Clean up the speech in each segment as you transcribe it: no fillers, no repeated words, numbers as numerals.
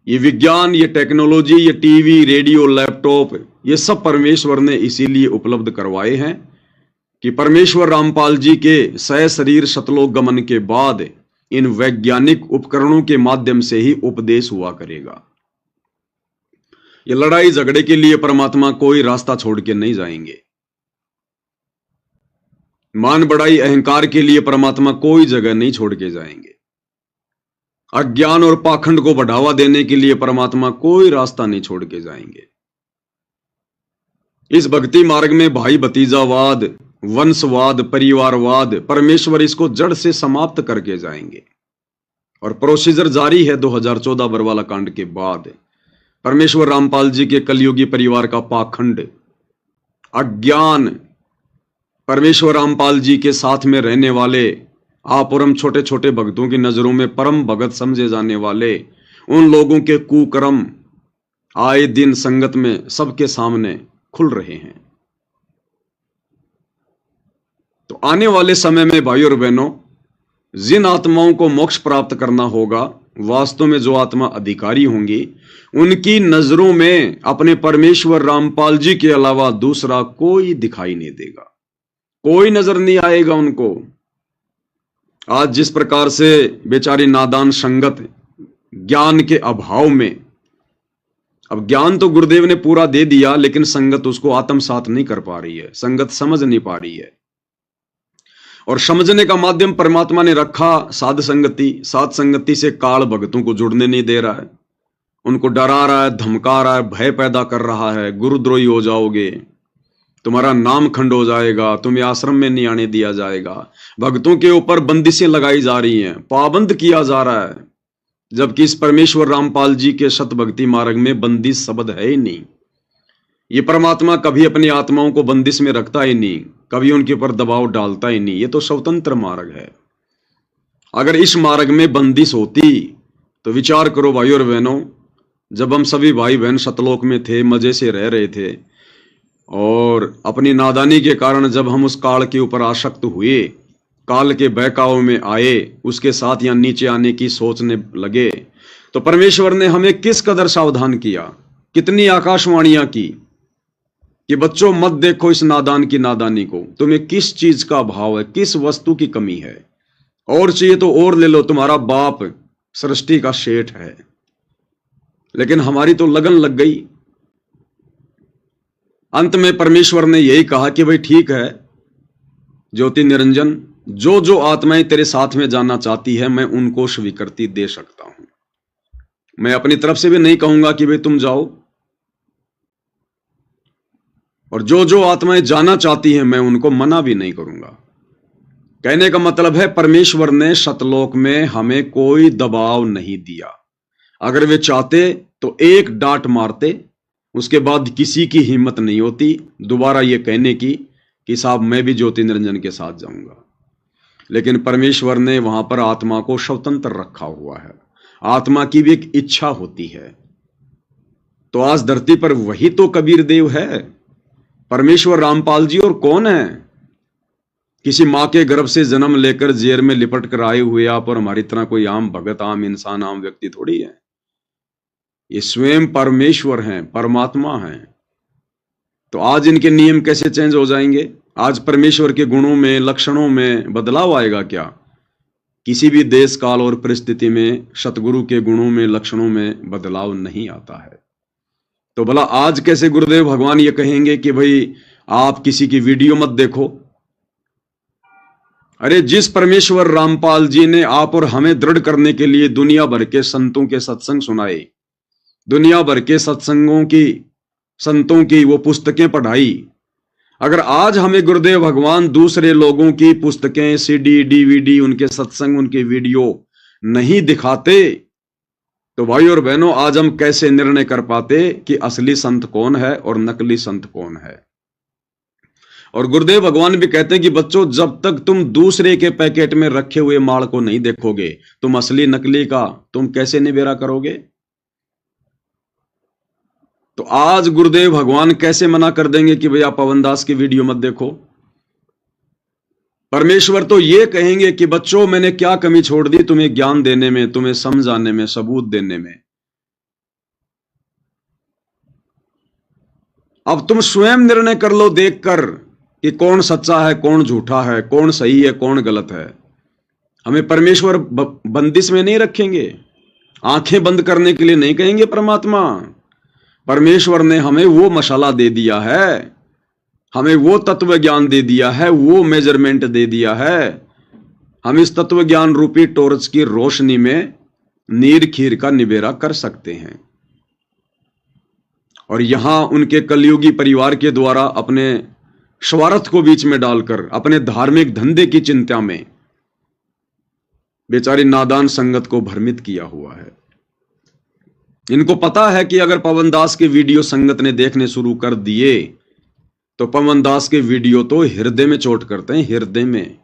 ये विज्ञान, ये टेक्नोलॉजी, ये टीवी, रेडियो, लैपटॉप, ये सब परमेश्वर ने इसीलिए उपलब्ध करवाए हैं कि परमेश्वर रामपाल जी के सशरीर सतलोक गमन के बाद इन वैज्ञानिक उपकरणों के माध्यम से ही उपदेश हुआ करेगा। ये लड़ाई झगड़े के लिए परमात्मा कोई रास्ता छोड़ के नहीं जाएंगे। मान बढ़ाई अहंकार के लिए परमात्मा कोई जगह नहीं छोड़ के जाएंगे। अज्ञान और पाखंड को बढ़ावा देने के लिए परमात्मा कोई रास्ता नहीं छोड़ के जाएंगे। इस भक्ति मार्ग में भाई भतीजावाद, वंशवाद, परिवारवाद, परमेश्वर इसको जड़ से समाप्त करके जाएंगे। और प्रोसीजर जारी है 2014 बरवाला कांड के बाद। परमेश्वर रामपाल जी के कलयुगी परिवार का पाखंड, अज्ञान, परमेश्वर रामपाल जी के साथ में रहने वाले आप और हम छोटे छोटे भक्तों की नजरों में परम भगत समझे जाने वाले उन लोगों के कुकर्म आए दिन संगत में सबके सामने खुल रहे हैं। तो आने वाले समय में भाइयों और बहनों, जिन आत्माओं को मोक्ष प्राप्त करना होगा, वास्तव में जो आत्मा अधिकारी होंगी, उनकी नजरों में अपने परमेश्वर रामपाल जी के अलावा दूसरा कोई दिखाई नहीं देगा, कोई नजर नहीं आएगा उनको। आज जिस प्रकार से बेचारी नादान संगत ज्ञान के अभाव में, अब ज्ञान तो गुरुदेव ने पूरा दे दिया, लेकिन संगत उसको आत्मसात नहीं कर पा रही है, संगत समझ नहीं पा रही है। और समझने का माध्यम परमात्मा ने रखा साध संगति। साध संगति से काल भक्तों को जुड़ने नहीं दे रहा है, उनको डरा रहा है, धमका रहा है, भय पैदा कर रहा है। गुरुद्रोही हो जाओगे, तुम्हारा नाम खंड हो जाएगा, तुम्हें आश्रम में नहीं आने दिया जाएगा। भक्तों के ऊपर बंदिशें लगाई जा रही हैं, पाबंद किया जा रहा है, जबकि इस परमेश्वर रामपाल जी के सत भक्ति मार्ग में बंदिश शब्द है ही नहीं। ये परमात्मा कभी अपनी आत्माओं को बंदिश में रखता ही नहीं, कभी उनके ऊपर दबाव डालता ही नहीं। ये तो स्वतंत्र मार्ग है। अगर इस मार्ग में बंदिश होती तो विचार करो भाइयों और बहनों, जब हम सभी भाई बहन सतलोक में थे, मजे से रह रहे थे, और अपनी नादानी के कारण जब हम उस काल के ऊपर आसक्त हुए, काल के बहकाव में आए, उसके साथ यहां नीचे आने की सोचने लगे, तो परमेश्वर ने हमें किस कदर सावधान किया, कितनी आकाशवाणियां की कि बच्चों मत देखो इस नादान की नादानी को, तुम्हें किस चीज का अभाव है, किस वस्तु की कमी है, और चाहिए तो और ले लो, तुम्हारा बाप सृष्टि का शेठ है। लेकिन हमारी तो लगन लग गई। अंत में परमेश्वर ने यही कहा कि भाई ठीक है ज्योति निरंजन, जो जो आत्माएं तेरे साथ में जाना चाहती है मैं उनको स्वीकृति दे सकता हूं। मैं अपनी तरफ से भी नहीं कहूंगा कि भाई तुम जाओ, और जो जो आत्माएं जाना चाहती हैं मैं उनको मना भी नहीं करूंगा। कहने का मतलब है परमेश्वर ने सतलोक में हमें कोई दबाव नहीं दिया। अगर वे चाहते तो एक डांट मारते, उसके बाद किसी की हिम्मत नहीं होती दोबारा ये कहने की कि साहब मैं भी ज्योति निरंजन के साथ जाऊंगा। लेकिन परमेश्वर ने वहां पर आत्मा को स्वतंत्र रखा हुआ है। आत्मा की भी एक इच्छा होती है। तो आज धरती पर वही तो कबीर देव है, परमेश्वर रामपाल जी, और कौन है? किसी मां के गर्भ से जन्म लेकर जेर में लिपट कर आए हुए आप और हमारी तरह कोई आम भगत, आम इंसान, आम व्यक्ति थोड़ी है। ये स्वयं परमेश्वर हैं, परमात्मा हैं। तो आज इनके नियम कैसे चेंज हो जाएंगे? आज परमेश्वर के गुणों में, लक्षणों में बदलाव आएगा क्या? किसी भी देश काल और परिस्थिति में सतगुरु के गुणों में, लक्षणों में बदलाव नहीं आता है। तो भला आज कैसे गुरुदेव भगवान ये कहेंगे कि भाई आप किसी की वीडियो मत देखो? अरे जिस परमेश्वर रामपाल जी ने आप और हमें दृढ़ करने के लिए दुनिया भर के संतों के सत्संग सुनाए, दुनिया भर के सत्संगों की, संतों की वो पुस्तकें पढ़ाई, अगर आज हमें गुरुदेव भगवान दूसरे लोगों की पुस्तकें, सीडी, डीवीडी, उनके सत्संग, उनके वीडियो नहीं दिखाते, तो भाई और बहनों आज हम कैसे निर्णय कर पाते कि असली संत कौन है और नकली संत कौन है? और गुरुदेव भगवान भी कहते हैं कि बच्चों जब तक तुम दूसरे के पैकेट में रखे हुए माल को नहीं देखोगे, तुम असली नकली का तुम कैसे निबेरा करोगे? तो आज गुरुदेव भगवान कैसे मना कर देंगे कि भैया पवन दास की वीडियो मत देखो? परमेश्वर तो ये कहेंगे कि बच्चों मैंने क्या कमी छोड़ दी तुम्हें ज्ञान देने में, तुम्हें समझाने में, सबूत देने में। अब तुम स्वयं निर्णय कर लो देखकर कि कौन सच्चा है, कौन झूठा है, कौन सही है, कौन गलत है। हमें परमेश्वर बंदिश में नहीं रखेंगे, आंखें बंद करने के लिए नहीं कहेंगे परमात्मा। परमेश्वर ने हमें वो मशाला दे दिया है, हमें वो तत्व ज्ञान दे दिया है, वो मेजरमेंट दे दिया है। हम इस तत्व ज्ञान रूपी टॉर्च की रोशनी में नीर खीर का निबेरा कर सकते हैं। और यहां उनके कलयुगी परिवार के द्वारा अपने स्वार्थ को बीच में डालकर अपने धार्मिक धंधे की चिंता में बेचारी नादान संगत को भ्रमित किया हुआ है। इनको पता है कि अगर पवन दास के वीडियो संगत ने देखने शुरू कर दिए तो पवन दास के वीडियो तो हृदय में चोट करते हैं, हृदय में।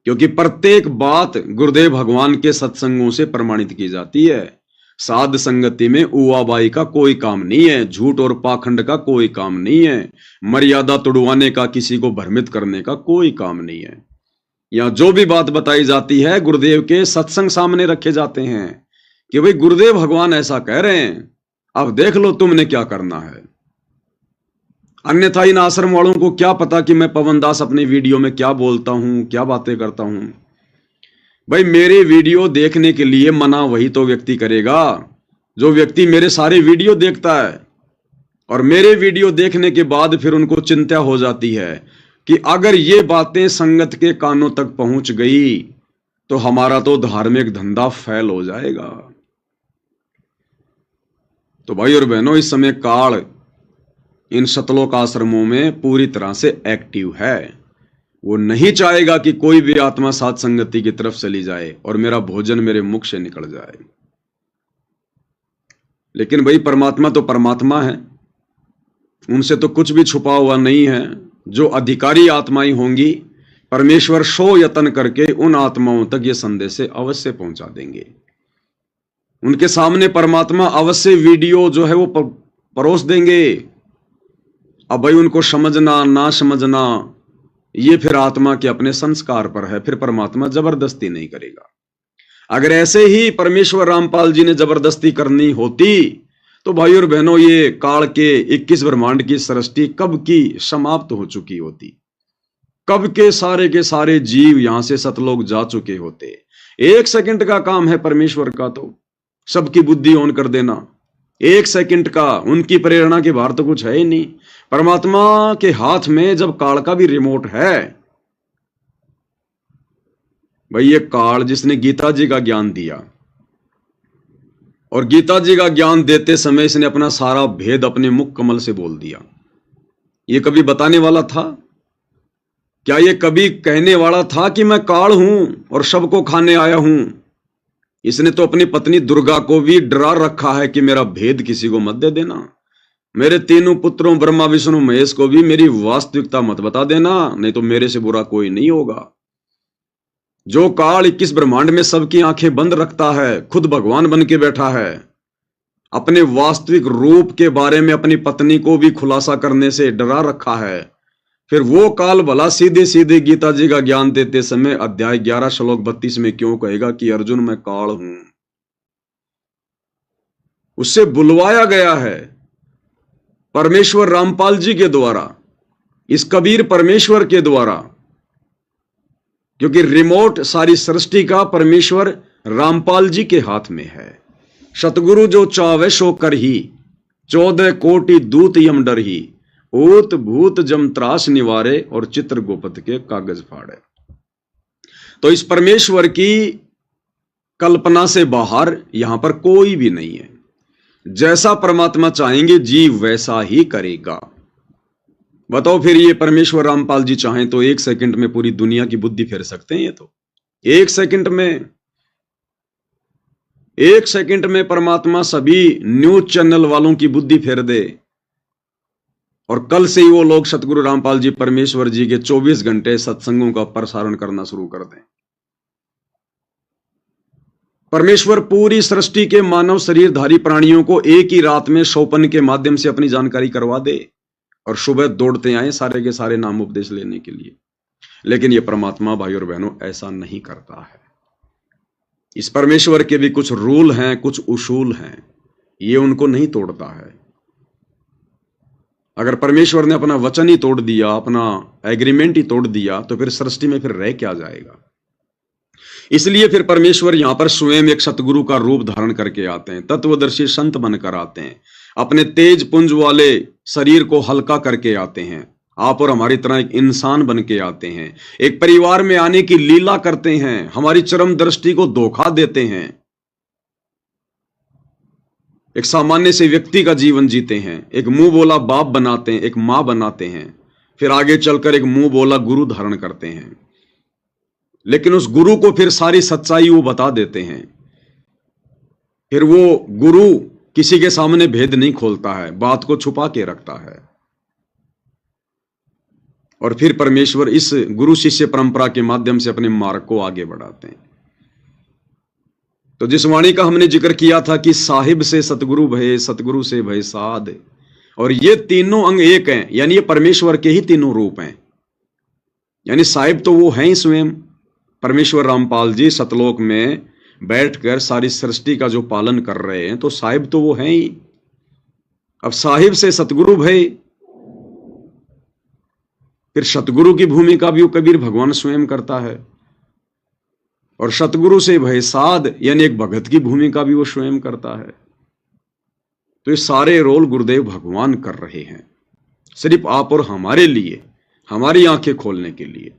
क्योंकि प्रत्येक बात गुरुदेव भगवान के सत्संगों से प्रमाणित की जाती है। साध संगति में उवाबाई का कोई काम नहीं है, झूठ और पाखंड का कोई काम नहीं है, मर्यादा तोड़वाने का, किसी को भ्रमित करने का कोई काम नहीं है। यहां जो भी बात बताई जाती है गुरुदेव के सत्संग सामने रखे जाते हैं कि भाई गुरुदेव भगवान ऐसा कह रहे हैं, अब देख लो तुमने क्या करना है। अन्यथा इन आश्रम वालों को क्या पता कि मैं पवन दास अपने वीडियो में क्या बोलता हूं, क्या बातें करता हूं। भाई मेरे वीडियो देखने के लिए मना वही तो व्यक्ति करेगा जो व्यक्ति मेरे सारे वीडियो देखता है, और मेरे वीडियो देखने के बाद फिर उनको चिंता हो जाती है कि अगर ये बातें संगत के कानों तक पहुंच गई तो हमारा तो धार्मिक धंधा फेल हो जाएगा। तो भाई और बहनों, इस समय काल इन सतलोक आश्रमों में पूरी तरह से एक्टिव है। वो नहीं चाहेगा कि कोई भी आत्मा साथ संगति की तरफ चली जाए और मेरा भोजन मेरे मुख से निकल जाए। लेकिन भाई परमात्मा तो परमात्मा है, उनसे तो कुछ भी छुपा हुआ नहीं है। जो अधिकारी आत्माएं होंगी परमेश्वर 100 यत्न करके उन आत्माओं तक ये संदेश अवश्य पहुंचा देंगे। उनके सामने परमात्मा अवश्य वीडियो जो है वो परोस देंगे। अब भाई उनको समझना ना समझना ये फिर आत्मा के अपने संस्कार पर है, फिर परमात्मा जबरदस्ती नहीं करेगा। अगर ऐसे ही परमेश्वर रामपाल जी ने जबरदस्ती करनी होती तो भाई और बहनों ये काल के 21 ब्रह्मांड की सृष्टि कब की समाप्त हो चुकी होती, कब के सारे जीव यहां से सतलोक जा चुके होते। 1 सेकंड का काम है परमेश्वर का तो सबकी बुद्धि ऑन कर देना, 1 सेकंड का। उनकी प्रेरणा के बाहर तो कुछ है ही नहीं। परमात्मा के हाथ में जब काल का भी रिमोट है, भाई ये काल जिसने गीता जी का ज्ञान दिया और गीता जी का ज्ञान देते समय इसने अपना सारा भेद अपने मुख कमल से बोल दिया। ये कभी बताने वाला था क्या? ये कभी कहने वाला था कि मैं काल हूं और सबको खाने आया हूं? इसने तो अपनी पत्नी दुर्गा को भी डरा रखा है कि मेरा भेद किसी को मत दे देना, मेरे तीनों पुत्रों ब्रह्मा विष्णु महेश को भी मेरी वास्तविकता मत बता देना, नहीं तो मेरे से बुरा कोई नहीं होगा। जो काल 21 ब्रह्मांड में सबकी आंखें बंद रखता है, खुद भगवान बन के बैठा है, अपने वास्तविक रूप के बारे में अपनी पत्नी को भी खुलासा करने से डरा रखा है, फिर वो काल भला सीधे सीधे गीता जी का ज्ञान देते समय अध्याय 11 श्लोक 32 में क्यों कहेगा कि अर्जुन मैं काल हूं? उससे बुलवाया गया है परमेश्वर रामपाल जी के द्वारा, इस कबीर परमेश्वर के द्वारा, क्योंकि रिमोट सारी सृष्टि का परमेश्वर रामपाल जी के हाथ में है। सतगुरु जो चावे सो कर ही, 14 कोटि दूत यम डर ही, ऊत भूत जम त्रास निवारे और चित्र गोपत के कागज फाड़े। तो इस परमेश्वर की कल्पना से बाहर यहां पर कोई भी नहीं है। जैसा परमात्मा चाहेंगे जीव वैसा ही करेगा। बताओ फिर ये परमेश्वर रामपाल जी चाहें तो 1 सेकंड में पूरी दुनिया की बुद्धि फेर सकते हैं। ये तो 1 सेकंड में, 1 सेकंड में परमात्मा सभी न्यूज चैनल वालों की बुद्धि फेर दे और कल से ही वो लोग सतगुरु रामपाल जी परमेश्वर जी के 24 घंटे सत्संगों का प्रसारण करना शुरू कर दें। परमेश्वर पूरी सृष्टि के मानव शरीरधारी प्राणियों को एक ही रात में सोपन के माध्यम से अपनी जानकारी करवा दे और सुबह दौड़ते आए सारे के सारे नाम उपदेश लेने के लिए। लेकिन यह परमात्मा भाई और बहनों ऐसा नहीं करता है। इस परमेश्वर के भी कुछ रूल हैं, कुछ उसूल हैं, ये उनको नहीं तोड़ता है। अगर परमेश्वर ने अपना वचन ही तोड़ दिया, अपना एग्रीमेंट ही तोड़ दिया, तो फिर सृष्टि में फिर रह क्या जाएगा। इसलिए फिर परमेश्वर यहां पर स्वयं एक सतगुरु का रूप धारण करके आते हैं, तत्वदर्शी संत बनकर आते हैं, अपने तेज पुंज वाले शरीर को हल्का करके आते हैं, आप और हमारी तरह एक इंसान बन के आते हैं, एक परिवार में आने की लीला करते हैं, हमारी चरम दृष्टि को धोखा देते हैं, एक सामान्य से व्यक्ति का जीवन जीते हैं, एक मुंह बोला बाप बनाते हैं, एक मां बनाते हैं, फिर आगे चलकर एक मुंह बोला गुरु धारण करते हैं। लेकिन उस गुरु को फिर सारी सच्चाई वो बता देते हैं। फिर वो गुरु किसी के सामने भेद नहीं खोलता है, बात को छुपा के रखता है। और फिर परमेश्वर इस गुरु शिष्य परंपरा के माध्यम से अपने मार्ग को आगे बढ़ाते हैं। तो जिस वाणी का हमने जिक्र किया था कि साहिब से सतगुरु भय, सतगुरु से भय साध, और ये तीनों अंग एक हैं, यानी ये परमेश्वर के ही तीनों रूप हैं। यानी साहिब तो वो हैं ही स्वयं परमेश्वर रामपाल जी सतलोक में बैठकर सारी सृष्टि का जो पालन कर रहे हैं, तो साहिब तो वो हैं ही। अब साहिब से सतगुरु भय, फिर सतगुरु की भूमिका भी वो कबीर भगवान स्वयं करता है, और सतगुरु से भय साध यानी एक भगत की भूमिका भी वो स्वयं करता है। तो ये सारे रोल गुरुदेव भगवान कर रहे हैं, सिर्फ आप और हमारे लिए, हमारी आंखें खोलने के लिए।